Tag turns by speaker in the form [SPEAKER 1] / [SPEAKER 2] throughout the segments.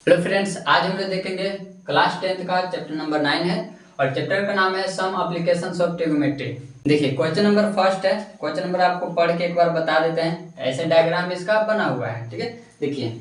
[SPEAKER 1] Hello friends, आज हम लोग देखेंगे क्लास 10th का चैप्टर नंबर 9 है और चैप्टर का नाम है सम एप्लीकेशंस ऑफ ट्रिग्नोमेट्री। देखिए क्वेश्चन नंबर फर्स्ट है। क्वेश्चन नंबर आपको पढ़ के एक बार बता देते हैं। ऐसे डायग्राम इसका बना हुआ है, ठीक है। देखिए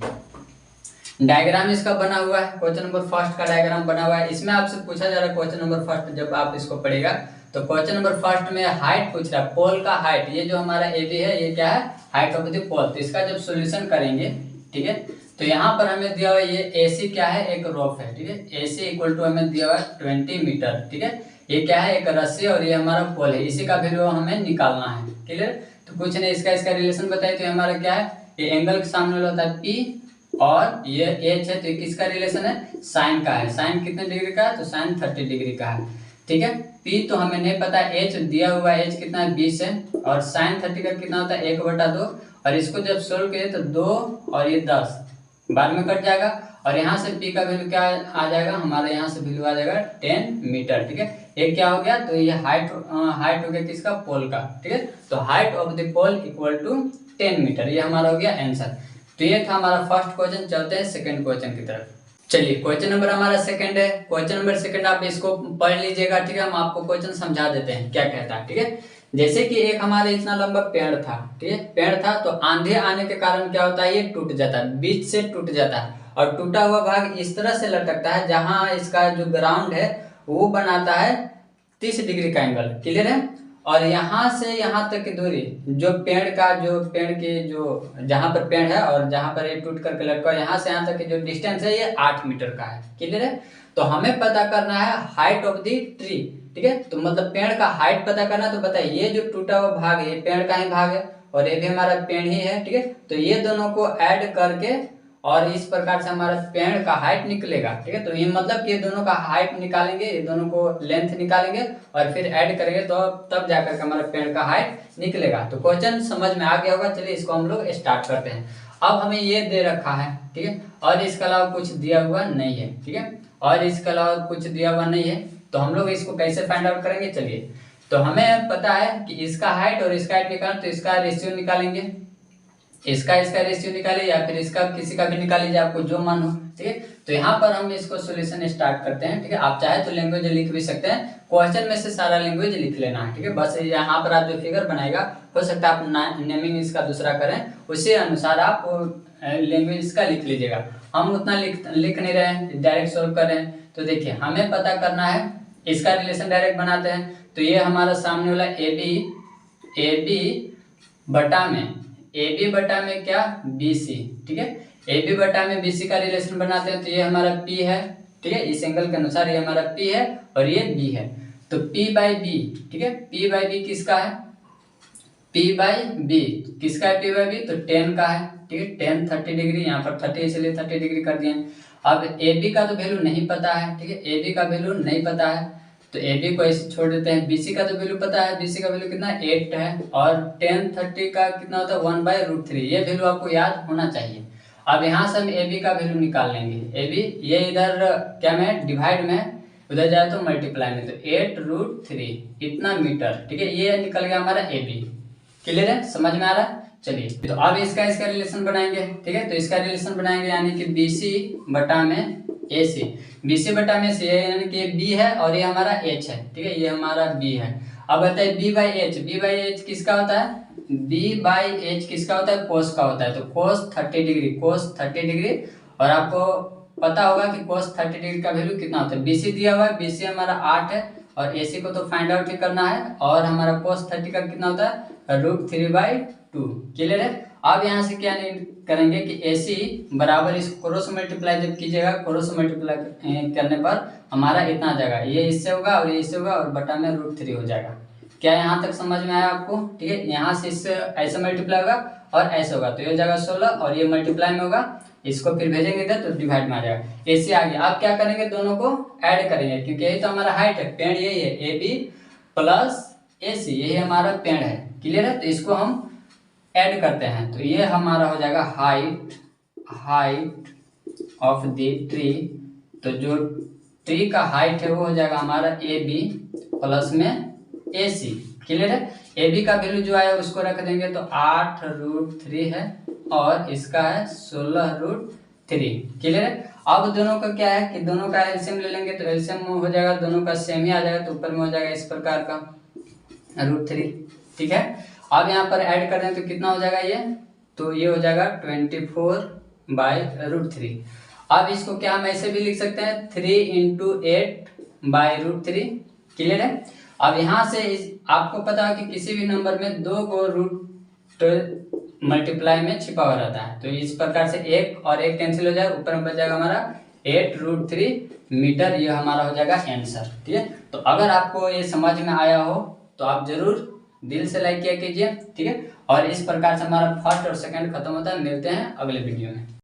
[SPEAKER 1] डायग्राम इसका बना हुआ है। क्वेश्चन नंबर फर्स्ट का डायग्राम बना हुआ है। इसमें आपसे पूछा जा रहा है क्वेश्चन नंबर फर्स्ट, जब आप इसको पढ़ेगा तो क्वेश्चन नंबर फर्स्ट में हाइट पूछ रहा है, पोल का हाइट। ये जो हमारा ए बी है ये क्या है, हाइट ऑफ द पोल। तो इसका जब सोल्यूशन करेंगे, ठीक है, तो यहाँ पर हमें दिया हुआ ये AC क्या है, एक रोप है, ठीक है। AC इक्वल टू हमें दिया हुआ है 20 मीटर, ठीक है। ये क्या है, एक रस्सी और ये हमारा पोल है। इसी का वैल्यू हमें निकालना है, क्लियर। तो कुछ नहीं, इसका रिलेशन बताइए। तो हमारा क्या है, ये एंगल के सामने होता है P और ये H है, तो किसका रिलेशन है, साइन का है। साइन कितने डिग्री का है, तो साइन 30 डिग्री का है, ठीक है। P तो हमें नहीं पता, H दिया हुआ है, H कितना है 20 है, और साइन 30 का कितना होता है 1/2। और इसको जब सोल्व किए तो 2 और ये 10 बाद में कट जाएगा। और यहाँ से P का वैल्यू क्या आ जाएगा, हमारे यहाँ से वैल्यू आ जाएगा 10 मीटर, ठीक है। ये क्या हो गया, तो ये हाइट हो गया किसका, पोल का, ठीक है। तो height of the pole equal to 10 metre, ये हमारा हो गया आंसर। तो ये था हमारा फर्स्ट क्वेश्चन। चलते हैं सेकंड क्वेश्चन की तरफ। चलिए क्वेश्चन नंबर हमारा सेकंड है। क्वेश्चन नंबर सेकंड आप इसको पढ़ लीजिएगा, ठीक है। हम आपको क्वेश्चन समझा देते हैं क्या कहता है, ठीक है। जैसे कि एक हमारे इतना लंबा पेड़ था, ठीक है, पेड़ था, तो आंधी आने के कारण क्या होता है, ये टूट जाता है, बीच से टूट जाता है। और टूटा हुआ भाग इस तरह से लटकता है, जहां इसका जो ग्राउंड है वो बनाता है 30 डिग्री का एंगल, क्लियर है। और यहाँ से यहाँ तक की दूरी, जो पेड़ के जो जहाँ पर पेड़ है और जहाँ पर ये टूट करके लटका, यहाँ से यहाँ तक की जो डिस्टेंस है ये 8 मीटर का है, क्लियर है। तो हमें पता करना है हाइट ऑफ द ट्री, ठीक है। तो मतलब पेड़ का हाइट पता करना। तो बताइए ये जो टूटा हुआ भाग है ये पेड़ का ही भाग है और ये भी हमारा पेड़ ही है, ठीक है। तो ये दोनों को ऐड करके और इस प्रकार से हमारा पेड़ का हाइट निकलेगा, ठीक है। तो ये मतलब कि ये दोनों का हाइट निकालेंगे, ये दोनों को लेंथ निकालेंगे और फिर ऐड करेंगे, तो तब जाकर के हमारा पेड़ का हाइट निकलेगा। तो क्वेश्चन समझ में आ गया होगा। चलिए इसको हम लोग स्टार्ट करते हैं। अब हमें ये दे रखा है, ठीक है, और इसके अलावा कुछ दिया हुआ नहीं है, ठीक है, और इसके अलावा कुछ दिया हुआ नहीं है। तो हम लोग इसको कैसे फाइंड आउट करेंगे, चलिए। तो हमें पता है कि इसका हाइट और इसका हाइट निकालें, तो इसका रेशियो निकालेंगे, इसका रेशियो निकाले या फिर इसका किसी का भी निकाल लीजिए, आपको जो मन हो, ठीक है। तो यहाँ पर हम इसको सॉल्यूशन स्टार्ट करते हैं, ठीक है। आप चाहे तो लैंग्वेज लिख भी सकते हैं, क्वेश्चन में से सारा लैंग्वेज लिख लेना है, ठीक है। बस यहाँ पर आप जो फिगर बनाएगा, हो सकता है आप नेमिंग इसका दूसरा करें, उसी अनुसार आप लैंग्वेज इसका लिख लीजिएगा। हम उतना लिख नहीं रहे हैं, डायरेक्ट सोल्व कर रहे हैं। तो देखिए हमें पता करना है, इसका रिलेशन डायरेक्ट बनाते हैं। तो ये हमारा सामने वाला ए बी बटा में क्या, BC, ठीक है। AB बटा में BC का रिलेशन बनाते हैं। तो ये हमारा P है, ठीक है, इस एंगल के अनुसार ये हमारा P है और ये B है। तो P/B, ठीक है, P/B किसका है, P/B किसका है, P/B तो 10 का है, ठीक है। 10 30 डिग्री, यहाँ पर 30 इसलिए 30 डिग्री कर दिए। अब AB का तो वैल्यू नहीं पता है, ठीक है, AB का वैल्यू नहीं पता है, तो AB को ऐसे छोड़ देते हैं। BC का तो वैल्यू पता है, BC का वैल्यू कितना 8 है, और 10 30 का कितना होता है 1/√3, ये वैल्यू आपको याद होना चाहिए। अब यहाँ से हम AB का वैल्यू निकाल लेंगे। AB ये इधर क्या में डिवाइड में, उधर जाए तो मल्टीप्लाई में, तो 8√3 इतना मीटर, ठीक है। ये निकल गया हमारा AB, क्लियर है, समझ में आ रहा है। चलिए तो अब इसका रिलेशन बनाएंगे, ठीक है। तो इसका रिलेशन बनाएंगे यानी कि BC बटा में AC, BC बटा में AC यानी कि B है और ये हमारा H है, ठीक है, ये हमारा B है। अब बताइए B/H किसका होता है, B/H किसका होता है, कोस का होता है। तो कोस 30 डिग्री, और आपको पता होगा कि कोस 30 डिग्री का वैल्यू कितना होता है। BC दिया हुआ है, BC हमारा 8 है और AC को तो फाइंड आउट ही करना है, और हमारा कोस 30 का कितना होता है √3/2, क्लियर है। अब यहाँ से क्या करेंगे कि AC बराबर इसको क्रॉस मल्टीप्लाई जब कीजिएगा, क्रॉस मल्टीप्लाई करने पर हमारा इतना आ जाएगा, ये इससे होगा और ये इससे होगा और बटा में √3 हो जाएगा। क्या यहाँ तक समझ में आया आपको, ठीक है। यहाँ से इससे ऐसे मल्टीप्लाई होगा और ऐसे होगा, तो ये हो जाएगा 16 और ये मल्टीप्लाई में होगा, इसको फिर भेजेंगे इधर तो डिवाइड में आ जाएगा। AC आ गया। अब क्या करेंगे, दोनों को ऐड करेंगे, क्योंकि यही तो हमारा हाइट है, पेड़ यही है, AB प्लस AC, यही हमारा पेड़ है, क्लियर है। तो इसको हम ऐड करते हैं, तो ये हमारा हो जाएगा हाइट ऑफ द ट्री। तो जो ट्री का हाइट है वो हो जाएगा हमारा AB प्लस में AC, क्लियर है। AB का वैल्यू जो आया उसको रख देंगे, तो 8√3 है और इसका है 16√3, क्लियर है। अब दोनों का क्या है कि दोनों का एलसीएम ले लेंगे, तो एलसीएम हो जाएगा, दोनों का सेम ही आ जाएगा, तो ऊपर में हो जाएगा इस प्रकार का √3। ठीक है, अब यहाँ पर ऐड कर दें तो कितना हो जाएगा ये, तो ये हो जाएगा 24/√3। अब इसको क्या हम ऐसे भी लिख सकते हैं 3 × 8/√3। क्लियर है। अब यहाँ से आपको पता है कि किसी भी नंबर में 2 को रूट मल्टीप्लाई में छिपा हुआ रहता है, तो इस प्रकार से 1 और 1 कैंसिल हो जाएगा, ऊपर में बच जाएगा हमारा 8√3 मीटर। ये हमारा हो जाएगा आंसर। ठीक है, तो अगर आपको ये समझ में आया हो तो आप जरूर दिल से लाइक किया कीजिए। ठीक है, और इस प्रकार से हमारा फर्स्ट और सेकंड खत्म होता है। मिलते हैं अगले वीडियो में।